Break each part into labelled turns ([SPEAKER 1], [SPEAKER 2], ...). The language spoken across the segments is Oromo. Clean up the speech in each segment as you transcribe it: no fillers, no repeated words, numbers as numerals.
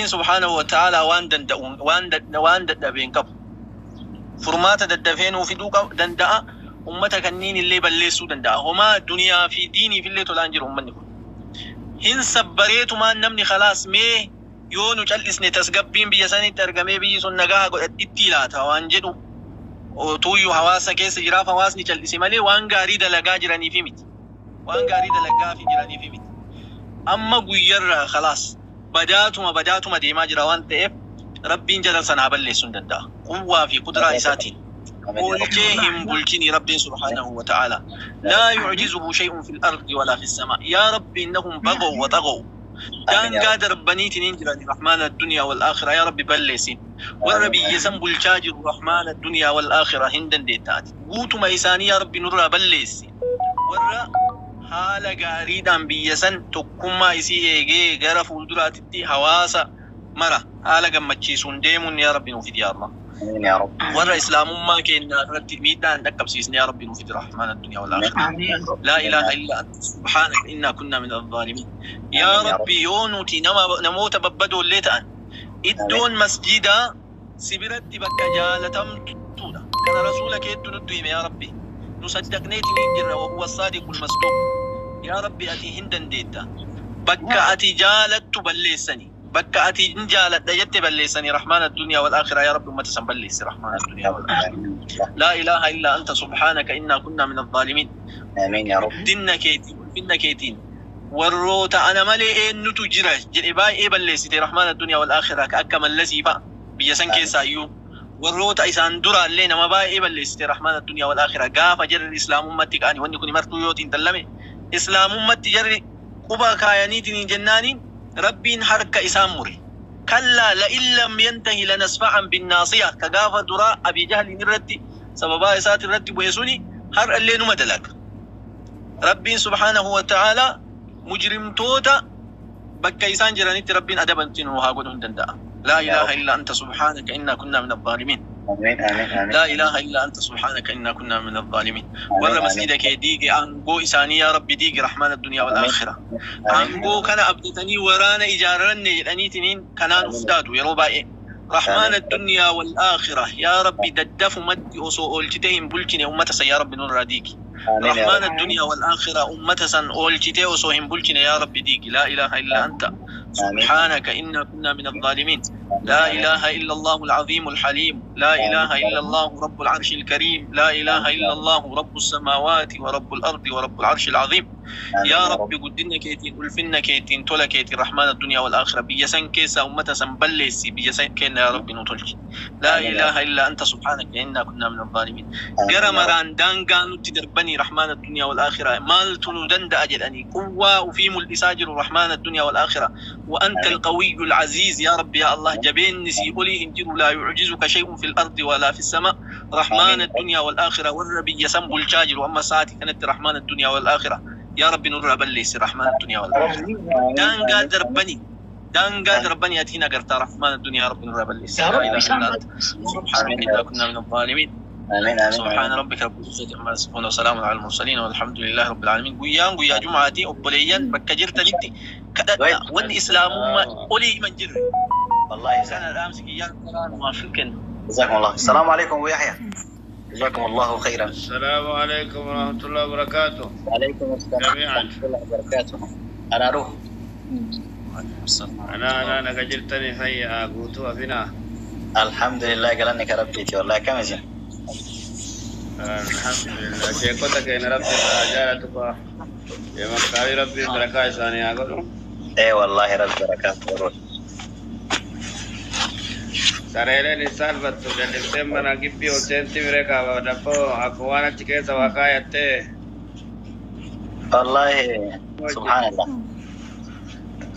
[SPEAKER 1] ربي سبحانه وتعالى وان دبين كب فرمات ددفين وفي دوكا دندا أمتك النين اللي بلسوا دندا هما الدنيا في ديني في اللي تلانجر أمنكم هن سبريت ما نمني خلاص مي يونو جلسني تسقبين بيساني ترجمي بيسون نجاها قد اتيلات وانجدو وتويو حواسا كيس جراف حواسني جلسي مالي وان غاريدا لقا جراني في ميت وان غاريدا لقا في جراني في ميت أما غير خلاص بداتما ديما جراوان تيف ربي جل سنا بلسون دندا قوة في قدرة إساتي بولجيهم بولجيني ربي سبحانه وتعالى لا يعجزه شيء في الأرض ولا في السماء يا ربي إنهم بغوا وطغوا دان قادر بنيت ننجرني رحمن الدنيا والآخرة يا ربي بلسين والربي يسنب الشاجر رحمن الدنيا والآخرة هندن ديتات قوتما إساني يا ربي نرى بلسين ورى حال قاريدان بيسن تكما إسي إيجي غرف ودراتي حواسا مرة حال قمتشيسون ديمون يا ربي نوفيد يا الله
[SPEAKER 2] يا رب
[SPEAKER 1] ورى إسلام ما كنا رتب ميدان نكب سيسني يا ربي نوفيد رحمن الدنيا والآخرة لا إله إلا أنت سبحانك إنا كنا من الظالمين يا ربي يونوتي نموت ببدو الليتان إدون مسجدا سبرت بك جالتم تودا كان رسولك يدن يا ربي نصدقنيت ننجر وهو الصادق المصدوق يا ربي أتي هندن ديتا بك أتي جالت تبلسني بك أتي جالت دجت بلسني رحمن الدنيا والآخرة يا رب ما تسبلس رحمن الدنيا والآخرة لا إله إلا أنت سبحانك إنا كنا من الظالمين
[SPEAKER 2] آمين يا رب
[SPEAKER 1] دنا كيتي وفينا كيتين والروت أنا ملئ إنه تجرى جنباي إيه بلسيتي رحمن الدنيا والآخرة كأكمل الذي بقى بيسن كيسايو والروت إيسان درا لنا ما باي إيه بلسيتي رحمن الدنيا والآخرة قاف جر الإسلام أمتك أني وإني كوني مرتو يوتين تلمي إسلام أمتي جر قبا كايانيتني جناني ربين حركة إسام مري كلا لئن لم ينتهي لنسفعا بالناصية كقاف درا أبي جهل نردي سببا إسات الردي ويسوني هر اللي نمدلك ربين سبحانه وتعالى مجرم توتا بك إسان جرانيت ربين أدبا تنوها قدهم دندا لا إله إلا أنت سبحانك إنا كنا من الظالمين
[SPEAKER 2] آمين آمين آمين
[SPEAKER 1] لا إله إلا أنت سبحانك إنا كنا من الظالمين ورى مسجدك ديجي أنقو إساني يا رب ديجي رحمن الدنيا والآخرة أنقو كان أبدتني ورانا إجارني لأنيتنين كانان أفدادو يا ربائي رحمن الدنيا والآخرة يا ربي ددف مد أسو أولتهم بلتني أمة يا رب نور ديجي رحمن الدنيا والآخرة أمة سن أولتهم أسوهم بلتني يا رب ديجي لا إله إلا أنت سبحانك إنا كنا من الظالمين لا إله إلا الله العظيم الحليم لا إله إلا الله رب العرش الكريم لا إله إلا الله رب السماوات ورب الأرض ورب العرش العظيم يا رب قدنا كيتين ألفنا كيتين تولا كيتين رحمن الدنيا والآخرة بيسن كيسا أمة سنبلسي بيسن كينا يا رب نطلق لا إله إلا أنت سبحانك إنا كنا من الظالمين جرى مران دانقانو تدربني رحمن الدنيا والآخرة مال تندند أجل أني قوة وفيم الإساجر رحمن الدنيا والآخرة وأنت القوي العزيز يا رب يا الله جبين نسي أولي هنجر لا يعجزك شيء في الأرض ولا في السماء رحمن الدنيا والآخرة والربي يسنب الشاجر وأما ساعتي كانت رحمن الدنيا والآخرة يا ربي نور بليس رحمن الدنيا والآخرة دان قادر بني أتينا قرتا رحمن الدنيا يا ربي نور بليس لا إله إلا أنت سبحانك إنا كنا من الظالمين
[SPEAKER 2] آمين آمين
[SPEAKER 1] سبحان ربك رب العزة عما يصفون وسلام على المرسلين والحمد لله رب العالمين قيا جمعتي أبليا بكجرت نتي كذا والإسلام أولي من جر
[SPEAKER 2] والله
[SPEAKER 1] سنة الأمس قيا ما فكن
[SPEAKER 2] جزاكم الله السلام عليكم أبو يحيى جزاكم الله خيرا
[SPEAKER 3] السلام عليكم ورحمة الله وبركاته
[SPEAKER 2] وعليكم السلام
[SPEAKER 3] جميعا
[SPEAKER 2] ورحمة الله وبركاته أنا روح
[SPEAKER 3] أنا قجلتني هيا قوتوا فينا
[SPEAKER 2] الحمد لله قالني كربتي والله كم زين
[SPEAKER 3] الحمد لله شيكوتك إن ربي أجارتك يا مكاري ربي بركة ثانية أقول
[SPEAKER 2] إيه والله رب بركاته روح
[SPEAKER 3] سريرين إنسان بتو جلسين من أجيبي وتنتي مريكا ودفو أكوانا تكيسا وكايته
[SPEAKER 2] والله سبحان الله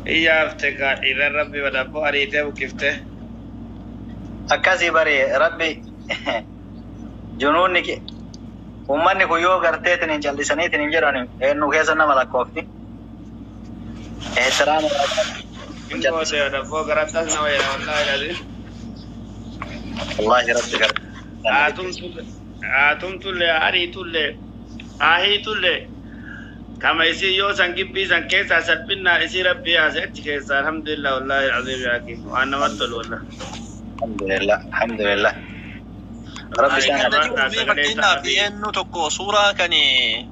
[SPEAKER 3] إياه افتكا إلى ربي ودفو أريته وكفته
[SPEAKER 2] أكاسي بري ربي جنونك ومنك يو غرتي تنين جلسني تنين جراني إنه كيسنا ملاكوفتي احترام
[SPEAKER 3] إنه دفو غرتنا ويا والله العظيم
[SPEAKER 2] والله رب
[SPEAKER 3] آتم تله أري تله آهي تله كما يسيو سنجيبي سنكيسا سلبنا يسير ربي أسأتي كيسا الحمد لله والله العظيم يا أخي وأنا مطل والله
[SPEAKER 2] الحمد لله الحمد لله ربي
[SPEAKER 1] سبحانه في إنه تكو صورة كان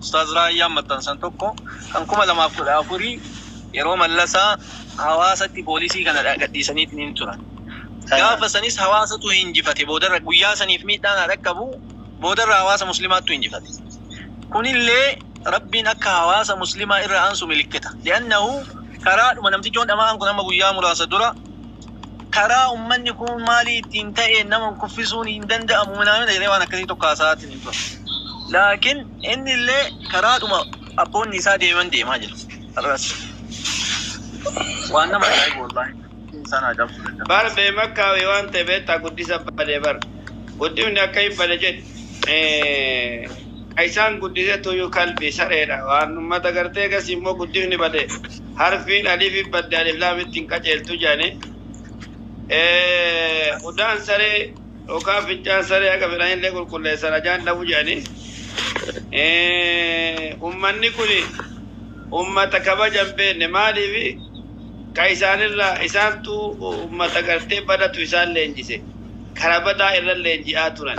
[SPEAKER 1] أستاذ رايا متنسن تكو كم لما أفوري يروم اللسا حواسة بوليسي كان قديسني تنين ترى قاف سنيس حواسة تهنجفتي بودر قويا سنيف ميتنا ركبو بودر حواسة مسلمات تهنجفتي كون اللي ربي نكا حواسة مسلمة إرى أنسو ملكتها لأنه كرا من أمتجون أمام كنا مقويا مراسة درا كرا أمن يكون مالي تنتهي إنما كفزوني إندند أمونا من إليه وانا كثير تقاسات لكن إن اللي كرا أبون نساء ديمان ديما جل الرسل وانا ما يعيب والله إنسان عجب
[SPEAKER 3] بار بمكة ويوان تبيتا قدسة بدبر قدم نكاي بدجت أيسان قدسة تويو قلبي سريرا وان ما تقرتي كسيمو قدم نبدأ حرفين ألف بدأ ألف لام تنكا جلتو جاني ودان سري وكاف جان سري أكا فرين لكل كل سرجان لو جاني أمني كلي أمة كبجن بين مالي في كايسان الله إسان تو أمة كرتي بدا تو إسان لينجيسي كربدا إلا لينجي آتوران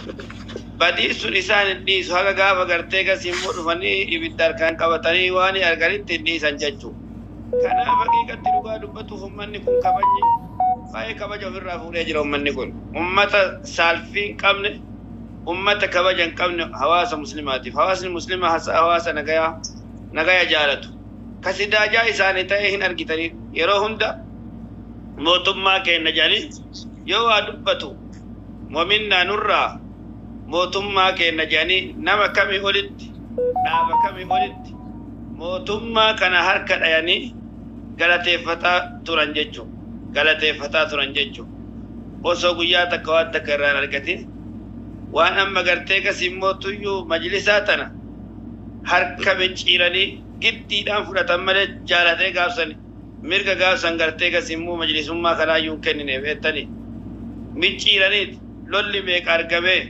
[SPEAKER 3] بدي سن إسان النيس هذا غافا كرتي كسيمو رفني إبتار كان كبتاني واني أرغرين تني سنججو كان فقيقة تلقى دبتو همني كن كبجي فاي كبجو في الرافور يجرى همني كن أمة سالفين كمني أمة كبجن كمني حواس مسلماتي حواس المسلمة حواس نغايا جالتو كسيدا جاي ساني تاين أركتني يروهم دا موتما كين نجاني يو أدبتو ومنا نرى موتما كين نجاني نما كمي ولد نما كمي ولد موتما كان حركة يعني غلطة فتا ترانججو غلطة فتا ترانججو وسو قيا تكوات تكرر أركتين وأنا مغرتك سيموتو يو مجلساتنا حركة بيجيراني giddiidhaan fudhatan malee jaalatee gaafsani mirga gaafsan gartee gasimmoo majlisummaa kanaa yuun kennine beektanii micciiraniit lolli meeqa argamee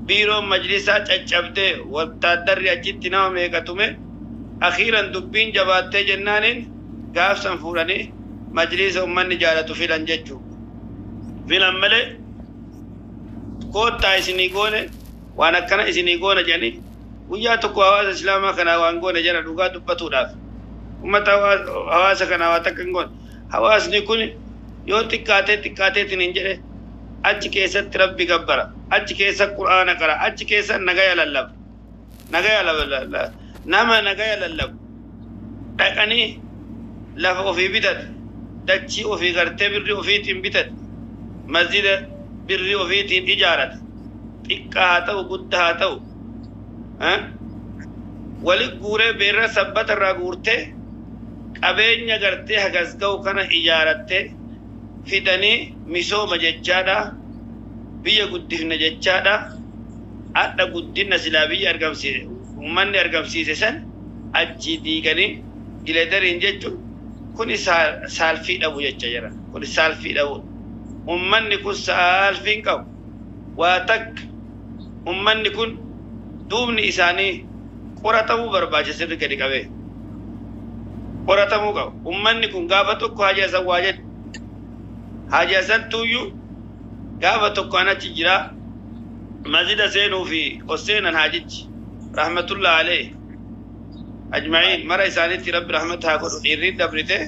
[SPEAKER 3] biiroon majlisaa caccabdee wattaaddarri achitti nama meeqa tume akhiiran dubbiin jabaattee jennaaniin gaafsan fuudhanii majlisa ummanni jaalatu filan jechuu filan malee koottaa isinii goone waan akkana isinii goona jedhanii ويا تكو هواس إسلام كنا وانقون جنا دوغا دبتو داف ومتى هواس كنا واتكنقون هواس نيكون يو تكاتي تنينجره أج كيسة ربي كبرة أج كيسة قرآن كرا أج كيسة نجايا لللب نما نجايا لللب تكني لفو في بيتت دكتي وفي غرتة بري وفي تيم بيتت مسجد بري وفي تيم إجارة إكهاتو قدهاتو wali guuree beerra sabbata irraa guurtee qabeenya gartee hagas ga'u kana ijaarattee fidanii misooma jechaadha biyya guddifna jechaadha adda guddina silaa biyya argamsiise ummanni argamsiise san achi diiganii giledariin jechuun kun saalfii dhabu jecha jira kun saalfii dhabu ummanni kun saalfiin qabu waa takka ummanni kun دومني إساني قرطمو برباجة سرق دقابه قرطمو قاو أمني كن غافتو كو حاجة سواجد حاجة سنتويو غافتو كوانا تجرا مزيد سينو في حسين الحاجج رحمة الله عليه أجمعين مرة إساني ترب رحمتها قدو إرين دبرته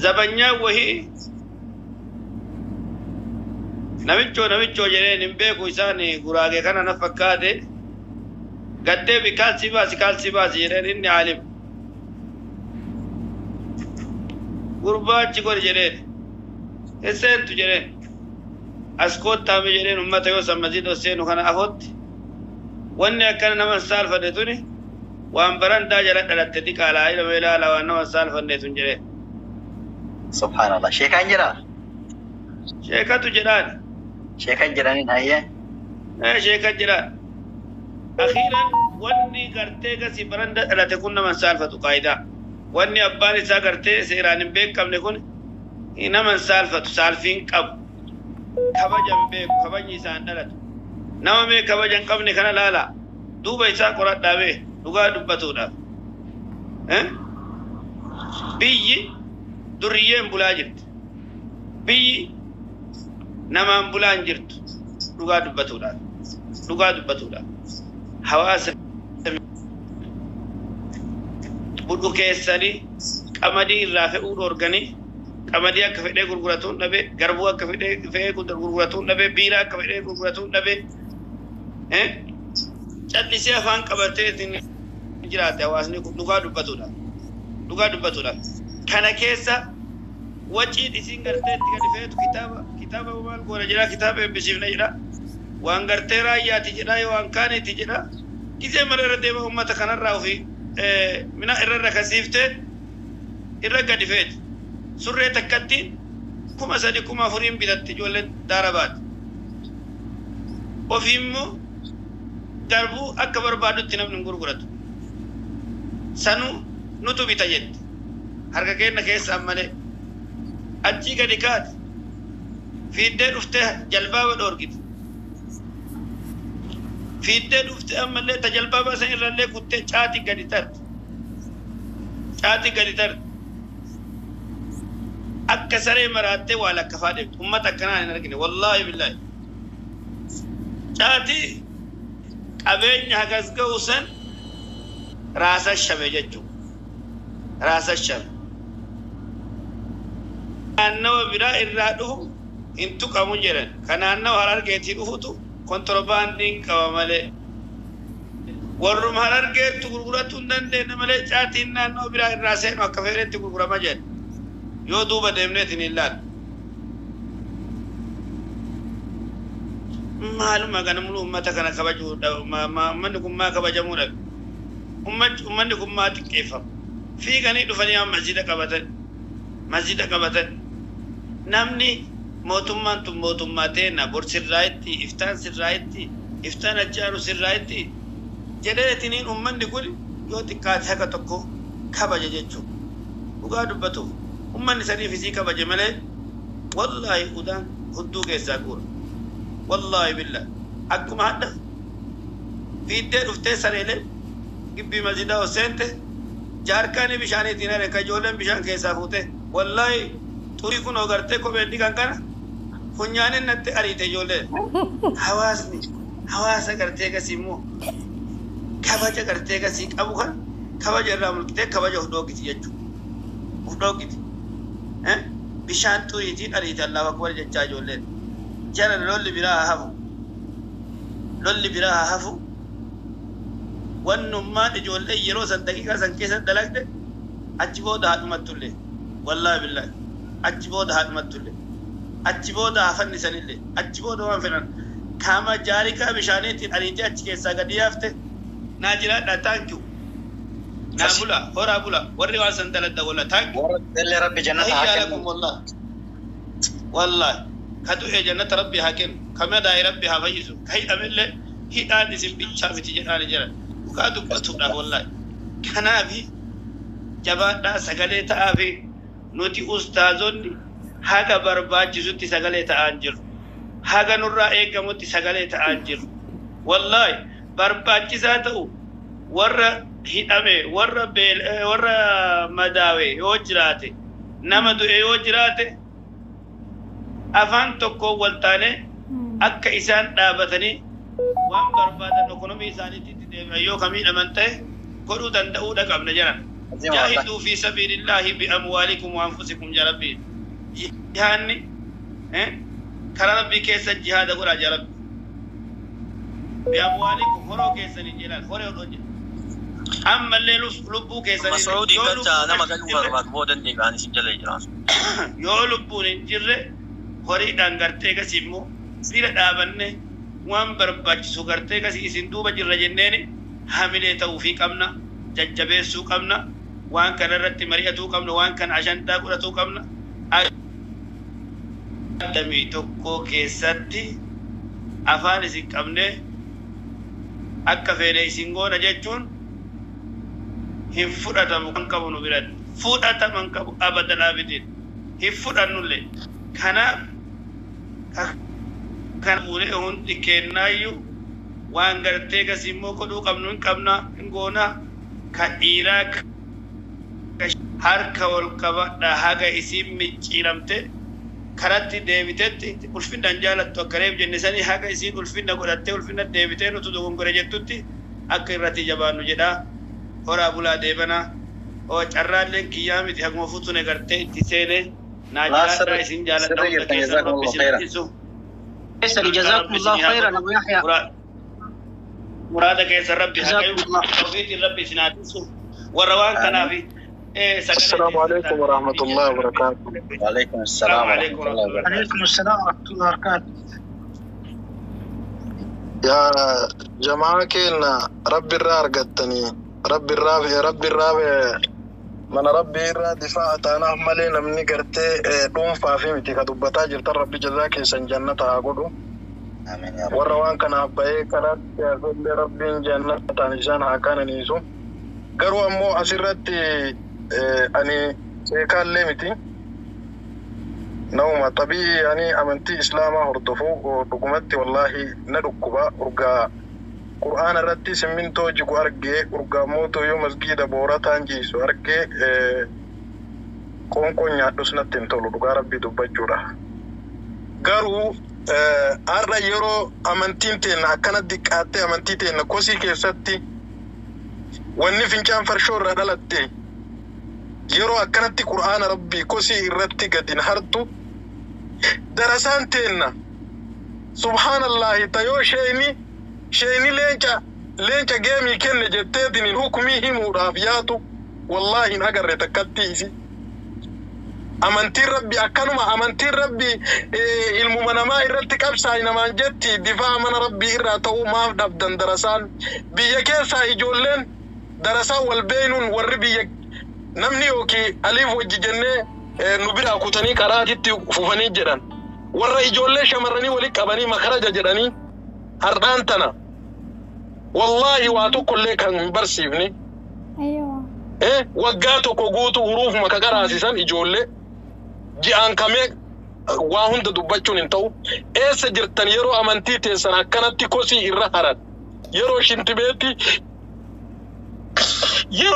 [SPEAKER 3] زبنيا وهي namicho jedhee hin beeku isaan guraagee kana na fakkaate gaddee bi kaalsi baasi jedheen inni aalim gurbaachi godhe jedheen esseentu jedheen as koottaame jedheen ummata yoo sammasii dosseenu kana afotti wanni akkana nama saalfadhe tuni waan barandaa jala dhalatte xiqqaalaa ilma ilaala waan nama saalfanne tun jedheen
[SPEAKER 2] subhaanallah sheekaan jira
[SPEAKER 3] sheekatu jedhaan
[SPEAKER 2] sheekan jiranin hayya
[SPEAKER 3] sheekan jiraan akhiran wanni gartee gasi baranda dhalate kun naman saalfatu qaayidaa wanni abbaan isaa gartee seeraan hin beekamne kun naman saalfatu saalfiin qabu kabajan beeku kabajni isaan dhalatu nama mee kabajan qabne kana laala duuba isaa qoradhaa bee dhugaa dubbatuudha biyyi duriyyeen bulaa jirti biyyi namaan bulaan jirtu dhugaa dubbatuudha hawaasa budhu keessanii qamadii irraa fe'uu dhoorganii qamadii akka fedhee gurguratuun dhabe garbuu akka fedhee gurguratuun dhabe biira akka fedhee gurguratuun dhabe callisee afaan qabatee jiraate hawaasni dhugaa dubbatuudha kana keessa wacii isiin gartee itti gadi feetu kitaaba maal goona jira kitaaba eebbisiifna jedha waan gartee raayyaati jedha yoo waan kaaniiti jedha gisee mala irra deema ummata kanarraa ofii mina irra kasiiftee irra gadi feeti surree takkatti 3,000 4,000 bitatti ijoolleen daarabaati ofiimmoo garbuu akka barbaadutti namni hin gurguratu sanuu nutu bita jetti harka keenna keessaan malee achii gadi kaate fiiddee dhuftee jalbaaba dhoorgite fiiddee dhuftee ammallee ta jalbaaba san irrallee kuttee caati gadi tarte akka saree maraattee waa lakkafaa deemtu ummata akkanaa hin argine wallaahi billaahi caati qabeenya hagas ga'u san raasa shabe jechuudha raasa shabe naannawa biraa irraa dhufu hin tuqamu jedhan ka naannawa Harargeetii dhufutu kontorbaandiin qaba malee warrum Harargeetti gurguratu hin dandeenye malee caatiin naannawa biraa irraa seenu akka fedhetti gurgurama jedhan yoo duuba deemneetiin hin laal maaluma ganamulu ummata kana kabajuudha ummanni kun maa kabajamuu dhabe ummanni kun maa xiqqeeffama fiiganii dhufanii masjida qabatan namni mootummaan tun mootummaa teenna bor sirraayitti iftaan achaanu sirraayitti jedheetiniin ummanni kun yoo xiqqaate haqa tokko kabaja jechuudha dhugaa dubbatuuf ummanni saniif isii kabaje malee wallaahi udaan hudduu keessaa guura wallaahi billah akkuma hadda fiiddee dhuftee sareelee gibbii masjidaa hoseente jaarkaanii bishaaniitiin hare ka ijoolleen bishaan keessaa fuute wallaahi xurii kun ogartee kopheen dhiqan kana funyaanin natti ariite ijoolleen hawaasa gartee gasii immoo kabaja gartee gasii qabu kan kabaja irraa mulqitee kabaja of dhoogiti jechuudha of dhoogiti bishaan xuriitiin ariite Allahu akbar jechaa ijoolleen jara lolli biraa hafu wannummaan ijoollee yeroo san daqiiqaa san keessa dalagde achi booda haadhumattullee wallaahi billaahi achi booda haadhumattullee achi booda hafannisanillee achi booda waan fedhan kaama jaarikaa bishaaniitiin ariitee achi keessaa gadi yaafte naa jiraadha taankiu naa bula horaa bula warri waan san daladda walla taankiu
[SPEAKER 2] warra rabbi jannata
[SPEAKER 3] haken wallaahi kadu e jannata rabbi haken kamadaa rabbi haa fayyisu kahidhamillee hidhaan isin bichaa miti jedhaani jiran dhugaa dubbatuudhaaf wallaahi kanaafi jabaadhaa sagalee ta'aafi nuti ustaazonni haga barbaachisutti sagalee ta'aan jiru haga nurraa eegamutti sagalee ta'aan jiru wallaahi barbaachisaa ta'u warra hidhame warra madaawe yoo jiraate nama du'e yoo jiraate afaan tokko waltaane akka isaan dhaabatanii waan barbaadan ekonomii isaaniitti deebi'an yoo kamiidhaman ta'e godhuu danda'uudha qabna jedhan jaahiduu fi sabiilillaahi bi'amwaalikum wa anfusikum yaa rabbi jihaanni karaa rabbii keessa jihaada godhaa yaa rabbi bi'amwaalikum horoo keessanii jedhan horee odoo jedhan ammallee lubbuu keessanii
[SPEAKER 1] Mas'uudii galcha nama galuu barbaadu booda deebi'anii isin jala jiran
[SPEAKER 3] yoo lubbuun hin jirre horiidhaan gartee gasii immoo bira dhaabanne waan barbaachisu gartee gasii isin duuba jirra jenneeni hamilee ta'uu fi qabna jajjabeessuu qabna waan kana irratti mari'atuu qabna waan kana ashantaa godhatuu qabna adamii tokko keessatti afaan isin qabne akka feene isin goona jechuun hin fudhatamu kan qabu nu biratti fudhataman qabu abadan abidiin hin fudhannullee kanaaf kan fuudhee hundi kennaayyuu waan gartee gasimmoo koduu qabnu hin qabna hin goona ka dhiiraa harka wal qabadha haga isiin micciiramte karatti deebitetti ulfinnan jaalattu akka reef jenne sanii haga isiin ulfinna godhattee ulfinna deebitee nutu dogongore jettutti akka irratti jabaannu jedha horaa bulaa deebanaa oo carraalleen kiyyaa miti haguma futune gartee itti seene naa jiraadhaa isin jaaladha hunda keessan rabbi sinattisu
[SPEAKER 4] جزاكم الله خيرا أبو يحيى
[SPEAKER 3] مرادك يا ربي توفيق ربي سناتسو وروان كنافي
[SPEAKER 5] السلام عليكم ورحمة الله وبركاته.
[SPEAKER 2] وعليكم السلام
[SPEAKER 4] وعليكم السلام ورحمة الله وبركاته.
[SPEAKER 5] يا جماعة كنا ربي الرار قدتني ربي الرافع من ربي الرا دفاع تانا مالين من قرتي دوم فافي متي كدبتا جرت ربي جزاك سن جنتها اقولو
[SPEAKER 2] آمين يا رب.
[SPEAKER 5] وروان كان ابي كرات يا ربي جنة تانيسان هكان نيسو قروا امو اسرت اني سيكال ليمتي نوما طبيعي يعني امنتي اسلاما هردفو ودقمتي والله ندقبا ورقا قرآن الرتي سمين توجيكو أرجع ورقا موتو يوم مسجد بوراتان جيسو أرجع كون يادوسنا تنتولو دقا ربي دبجورا قالوا أرى يرو أمانتين تين أكنت دكاتي أمانتين تين كوسي كيساتي واني فنجان فرشور ردالتي يرو أكنت قرآن ربي كوسي الرتي قدين هرتو درسان تين سبحان الله تيو شيني لينجا جيمي كن جتتني الحكمي هم رافياتو والله نقر تكتيسي أمانتي ربي أكنما أمانتي ربي الممنما إرتك أبسا إنما جتي دفاع من ربي إراتو ما دبدن درسان بيكيسا إجولين درسان والبينون والربي نمني أوكي أليف وججنة نبرا كتني كراتي فوفني جران ورا إجولين شمرني ولك أبني مخرج جراني هردانتنا والله واتو كل كان برسيبني
[SPEAKER 6] ايوه
[SPEAKER 5] وقاتو كوغوتو حروف ما كغراسيسان اجوله جيان كامي واهند دبچون انتو سجرتن يرو امانتي تسنا كانتي كوسي الرهرات يرو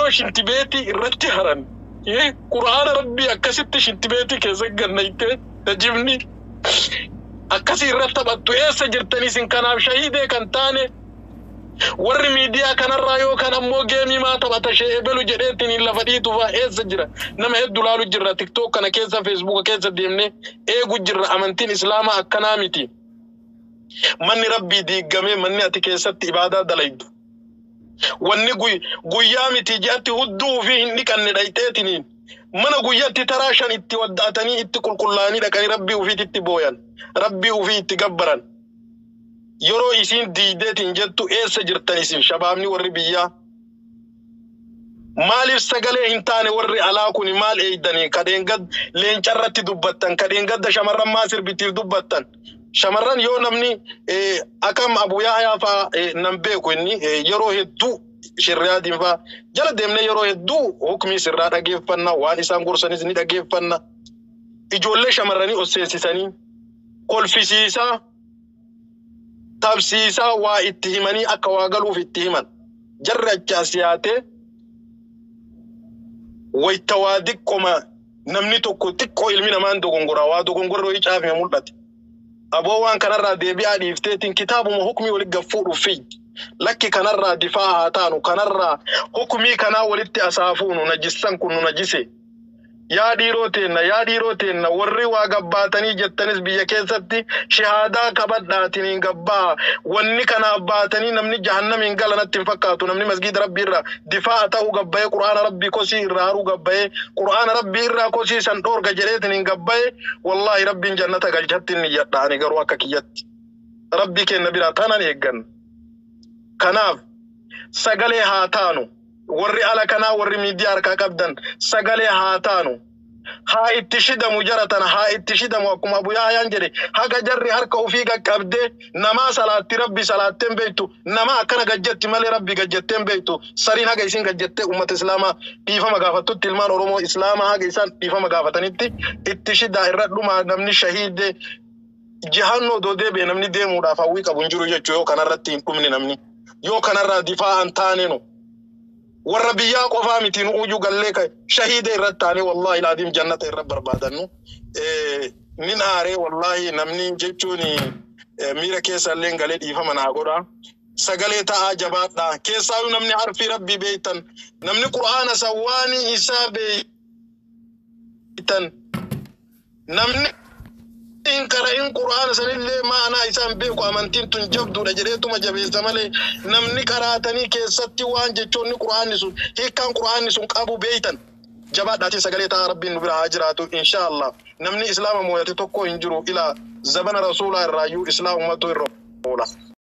[SPEAKER 5] شنتبيتي الرتي هران قرآن ربي اكسبت شنتبيتي كزغنيته تجبني أكسي رتبت سجرتني سن كان شهيدة كان تاني ورّي ميديا كان الرأيو كان أمو جيمي ما تبت شيء بلو جريتني إلا فديتو فا سجرة نما دولارو جرة تيك توك كان كيسا فيسبوك كيسا ديمني جو جرة أمانتين إسلاما أكنامتي مني ربي دي قمي مني أتي كيسا إبادة دلايدو واني قويامي تيجاتي هدو فيه إنك أني دايتيتنين mana guyyatti tarashan itti waddaatanii itti qulqullaanii dhaqanii rabbii ufiitti itti booyan rabbii ufii itti gabbaran yeroo isiin diideetiin jettu eessa jirtan isin shabaabni warri biyyaa maaliif sagalee hin taane warri alaa kuni maal eeydanii kadeen gad leencarratti dubbattan kadeen gadda shamarran maa sirbitiif dubbattan shamarran yoo namni akam Abu Yahyaa fa nam beeku inni yeroo hedduu shirraa dinfa jala deemne yeroo hedduu hukmi sirraa dhageeffanna waan isaan gorsanis ni dhageeffanna ijoollee shamarranii osseensisanii kolfisiisaa tabsiisaa waa itti himanii akka waa galuuf itti himan jarri achaas yaatee wayta waa diqqoma namni tokko xiqqoo ilmi namaan dogongoraa waa dogongorroo icaafime mul'ate aboo waan kanarraa deebi'aa dhiifteetiin kitaabuma hukmii walitti gaffuudhuuf fi lakki kanarraa difaa haa taanu kanarraa hukmii kanaa walitti asaafuunu najissan kun nu najise yaa dhiiroo teenna warri waa gabbaatanii jettanis biyya keessatti shahaadaa kabadhaatiin gabbaa wanni kana abbaatanii namni jahannamiin galanatti hin fakkaatu namni masgiida rabbii irraa difaa ta'uu gabbaye qur'aana rabbii kosii irraa haruu gabbaye qur'aana rabbii irraa kosii san dhoorga jedheetiin gabbaye wallahi rabbiin jannata galchatti inni jedhaani garuu akka kiyyatti rabbii kenna biraa tanan eeggan kanaaf sagalee haa taanu warri ala kanaa warri miidiyaa harkaa qabdan sagalee haa taanu haa itti shidamu jaratan haa itti shidamu akkuma Abu Yahyaan jedhe haga jarri harka ofii qaqqabdee namaa salaatti rabbi salaatteen beektu nama akkana gajjetti malee rabbi gajjetteen beektu sariin haga isin gajjettee ummata islaamaa dhiifama gaafattutti ilmaan Oromoo islaamaa haga isaan dhiifama gaafatanitti itti shidaa irra dhumaa namni shahiidee jahannoo doo deebi'e namni deemuudhaaf hawwii qabu hin jiru jechuu yoo kanarratti hin dhumne namni yoo kanarraa difaa'an taane no warra biyyaa qofaa miti nu uyyuu gallee ka shahiida irratti taane wallahi laadiim jannata irra barbaadannu nin aaree wallahi namni jechuun miira keessa illee galee dhiifama naa godha sagalee ta'aa jabaadha keessaayyuu namni harfi rabbii beeytan namni qur'aana sawaanii isaa beeytan namni in qara'in qur'aana sanillee maanaa isaan beeku amantiin tun jabduudha jedheetuma jabeessa malee namni qaraatanii keessatti waan jechoonni qur'aanni sun hiikkaan qur'aanni sun qabu beeytan jabaadhaatii sagalee ta'aa rabbiin nu bira haa jiraatu inshaallah namni islaama mooyate tokko hin jiru ila zabana rasuulaa irraayyuu islaamumatu irra oola